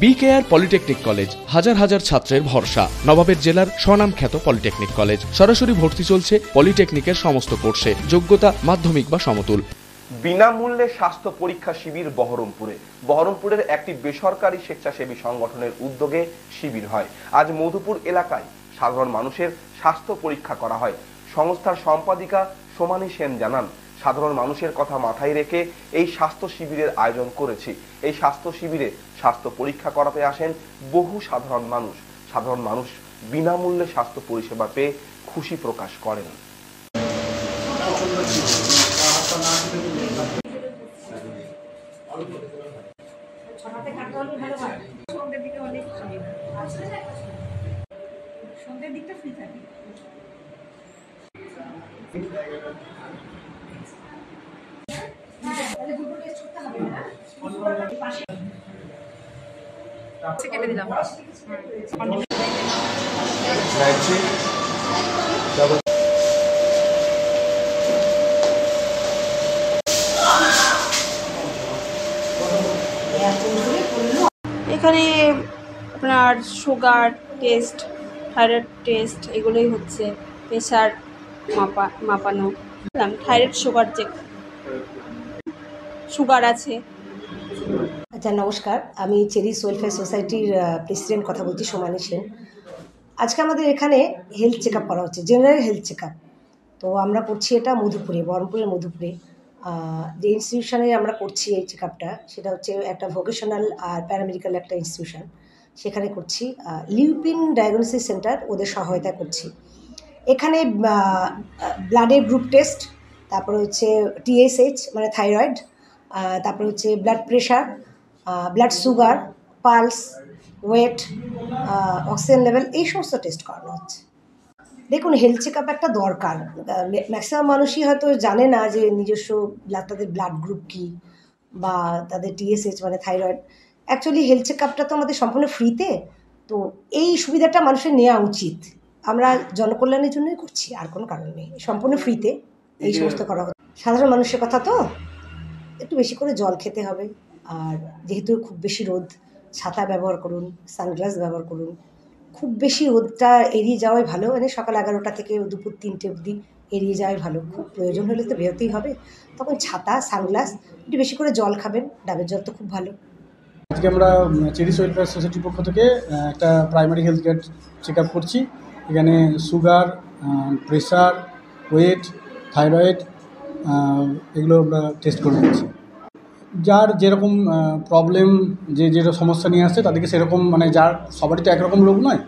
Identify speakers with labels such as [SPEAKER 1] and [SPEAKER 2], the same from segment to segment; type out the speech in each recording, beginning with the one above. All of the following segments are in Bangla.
[SPEAKER 1] বিকেআর পলিটেকনিক কলেজ হাজার হাজার ছাত্রের ভরসা। নবাবের জেলার স্বনামখ্যাত পলিটেকনিক কলেজ। সরাসরি ভর্তি চলছে পলিটেকনিকের সমস্ত কোর্সে, যোগ্যতা মাধ্যমিক বা সমতুল।
[SPEAKER 2] বিনামূল্যে স্বাস্থ্য পরীক্ষা শিবির বহরমপুরের একটি বেসরকারি স্বেচ্ছাসেবী সংগঠনের উদ্যোগে শিবির হয়। আজ মধুপুর এলাকায় সাধারণ মানুষের স্বাস্থ্য পরীক্ষা করা হয়। সংস্থার সম্পাদিকা সোমানী সেন জানান, সাধারণ মানুষের কথা মাথায় রেখে এই স্বাস্থ্য শিবিরের আয়োজন করেছি। এই স্বাস্থ্য শিবিরে স্বাস্থ্য পরীক্ষা করাতে আসেন বহু সাধারণ মানুষ বিনামূল্যে স্বাস্থ্য পরিষেবা পেয়ে খুশি প্রকাশ করেন।
[SPEAKER 3] এখানে আপনার সুগার টেস্ট, থাইরয়েড টেস্ট এগুলোই হচ্ছে, প্রেশার মাপানো, থাইরয়েড সুগার চেক, সুগার আছে।
[SPEAKER 4] আচ্ছা, নমস্কার, আমি চেরিস ওয়েলফেয়ার সোসাইটির প্রেসিডেন্ট কথা বলছি, সোমানী সেন। আজকে আমাদের এখানে হেলথ চেক আপ করা হচ্ছে, জেনারেল হেলথ চেক আপ। তো আমরা করছি এটা মধুপুরে, বহরমপুরের মধুপুরে যে ইনস্টিটিউশনে আমরা করছি এই চেক আপটা, সেটা হচ্ছে একটা ভোকেশনাল আর প্যারামেডিক্যাল একটা ইনস্টিটিউশন, সেখানে করছি। লিউপিন ডায়াগনোসিস সেন্টার, ওদের সহায়তা করছি। এখানে ব্লাডের গ্রুপ টেস্ট, তারপরে হচ্ছে TSH মানে থাইরয়েড, তারপরে হচ্ছে blood pressure, blood sugar, pulse, weight, oxygen level, এই সমস্ত টেস্ট করানো হচ্ছে। দেখুন, হেলথ চেক আপ একটা দরকার। ম্যাক্সিমাম মানুষই হয়তো জানে না যে নিজস্ব তাদের ব্লাড গ্রুপ কী বা তাদের TSH মানে থাইরয়েড। অ্যাকচুয়ালি হেলথ চেক আপটা তো আমাদের সম্পূর্ণ ফ্রিতে, তো এই সুবিধাটা মানুষের নেওয়া উচিত। আমরা জনকল্যাণের জন্যই করছি, আর কোনো কারণ নেই। সম্পূর্ণ ফ্রিতে এই সমস্ত করা হচ্ছে। সাধারণ মানুষের কথা তো, একটু বেশি করে জল খেতে হবে, আর যেহেতু খুব বেশি রোদ, ছাতা ব্যবহার করুন, সানগ্লাস ব্যবহার করুন। খুব বেশি রোদটা এড়িয়ে যাওয়াই ভালো, মানে সকাল 11টা থেকে দুপুর 3টে অবধি এড়িয়ে যাওয়াই ভালো। খুব প্রয়োজন হলে তো বেরোতেই হবে, তখন ছাতা, সানগ্লাস, একটু বেশি করে জল খাবেন, ডাবের জল তো খুব ভালো।
[SPEAKER 5] আজকে আমরা চেরিস ওয়েলফেয়ার সোসাইটির পক্ষ থেকে একটা primary health care check up করছি। এখানে সুগার, প্রেশার, ওয়েট, থাইরয়েড এগুলো আমরা টেস্ট করে দিচ্ছি। যার যেরকম প্রবলেম, যেরকম সমস্যা নিয়ে আসছে তাদেরকে সেরকম, মানে যার সবারই তো একরকম রোগ নয়,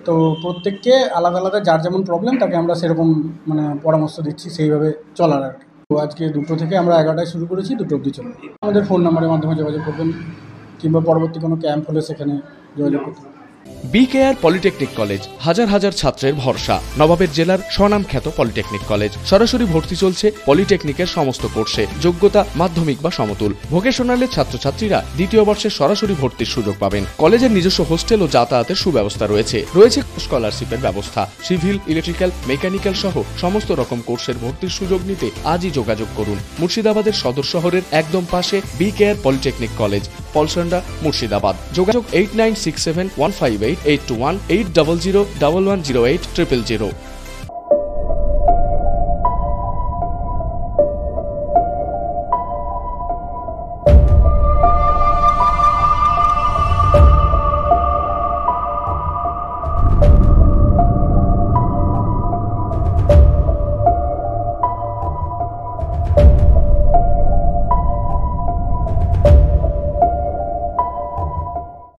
[SPEAKER 5] তো প্রত্যেককে আলাদা আলাদা যার যেমন প্রবলেম তাকে আমরা সেরকম মানে পরামর্শ দিচ্ছি, সেইভাবে চলার আর কি। তো আজকে 2টো থেকে আমরা 11টায় শুরু করেছি, 2টো অবধি চলবে। আমাদের ফোন নাম্বারের মাধ্যমে যোগাযোগ করবেন, কিংবা পরবর্তী কোনো ক্যাম্প হলে সেখানে যোগাযোগ করতে হবে।
[SPEAKER 1] বিকেআর পলিটেকনিক কলেজ হাজার হাজার ছাত্রের ভরসা। নবাবের জেলার স্বনামখ্যাত পলিটেকনিক কলেজ। সরাসরি ভর্তি চলছে পলিটেকনিকের সমস্ত কোর্সে, যোগ্যতা মাধ্যমিক বা সমতুল। ভোকেশনালের ছাত্রছাত্রীরা দ্বিতীয় বর্ষে সরাসরি ভর্তির সুযোগ পাবেন। কলেজের নিজস্ব হোস্টেল ও যাতায়াতের সুব্যবস্থা রয়েছে। স্কলারশিপের ব্যবস্থা। সিভিল, ইলেকট্রিক্যাল, মেকানিক্যাল সহ সমস্ত রকম কোর্সের ভর্তির সুযোগ নিতে আজই যোগাযোগ করুন। মুর্শিদাবাদের সদর শহরের একদম পাশে BKR polytechnic college, Palsanda, Murshidabad. যোগাযোগ 8967158821 8001108 000।